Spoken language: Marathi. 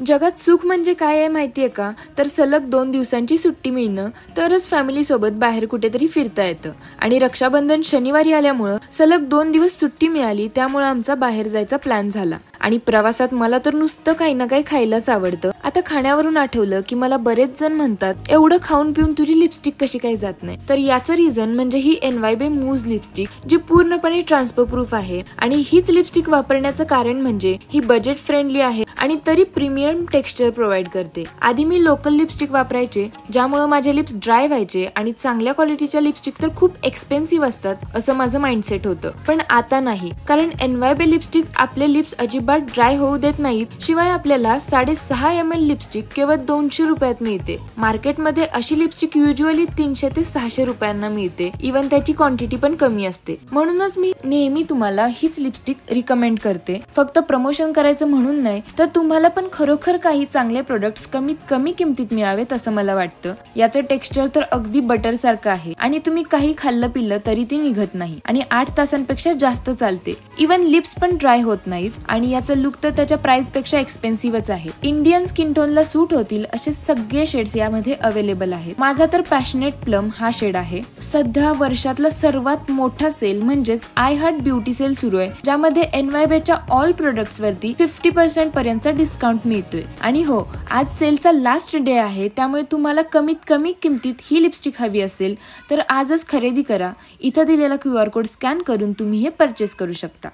जगात सुख म्हणजे काय आहे माहितीये का? तर सलग 2 दिवसांची सुट्टी मिळणं, तरच फॅमिली सोबत बाहेर कुठेतरी फिरता येतं. आणि रक्षाबंधन शनिवारी आल्यामुळं सलग 2 दिवस सुट्टी मिळाली, त्यामुळे आमचा बाहेर जायचा प्लॅन झाला. आणि प्रवासात मला तर नुसतं काही ना काही खायलाच आवडतं. आता खाण्यावरून आठवलं की मला बरेच जण म्हणतात, एवढं खाऊन पिऊन तुझी लिपस्टिक कशी काही जात नाही. तर याचं रिझन म्हणजे ही NYB मूज लिपस्टिक, जी पूर्णपणे ट्रान्सफर प्रूफ आहे. आणि हीच लिपस्टिक वापरण्याचं कारण म्हणजे ही बजेट फ्रेंडली आहे आणि तरी प्रीमियम टेक्स्चर प्रोव्हाइड करते. आधी मी लोकल लिपस्टिक वापरायचे, ज्यामुळे माझे लिप्स ड्राय व्हायचे आणि चांगल्या क्वालिटीच्या लिपस्टिक तर खूप एक्सपेन्सिव्ह असतात असं माझं माइंडसेट होतं. पण आता नाही, कारण NYB लिपस्टिक आपले लिप्स अजिबात ड्राय होऊ देत नाहीत. शिवाय आपल्याला 6.5 ml लिपस्टिक केवळ 200 रुपयात मिळते. मार्केटमध्ये अशी लिपस्टिक युजुअली 300 ते 600 रुपयांना मिळते. इव्हन त्याची क्वांटिटी पण कमी असते. म्हणूनच मी नेहमी तुम्हाला हीच लिपस्टिक रिकमेंड करते. फक्त प्रमोशन करायचं म्हणून नाही, तर तुम्हाला पण खरोखर काही चांगले प्रोडक्ट्स कमीत कमी किमतीत मिळावेत असं मला वाटतं. याचं टेक्स्चर तर अगदी बटर सारखं आहे आणि तुम्ही काही खाल्लं पिल्लं तरी ती निघत नाही आणि 8 तासांपेक्षा जास्त चालते. इव्हन लिप्स पण ड्राय होत नाहीत आणि याचं लुक तर त्याच्या प्राइस पेक्षा एक्सपेन्सिव्हच आहे. इंडियन स्किन टोनला सूट होतील असे सगळे शेड्स यामध्ये अवेलेबल आहेत. माझा तर पॅशनेट प्लम हा शेड आहे. सध्या वर्षातला सर्वात मोठा सेल म्हणजेच आय हार्ट ब्युटी सेल सुरू आहे, ज्यामध्ये NYBच्या ऑल प्रोडक्ट्स वरती 50% पर्यंतचा डिस्काउंट मिळतोय. आणि हो, आज सेलचा लास्ट डे आहे, त्यामुळे तुम्हाला कमीत कमी किमतीत ही लिपस्टिक हवी असेल तर आजच खरेदी करा. इथं दिलेला QR कोड स्कॅन करून तुम्ही हे परचेस करू शकता.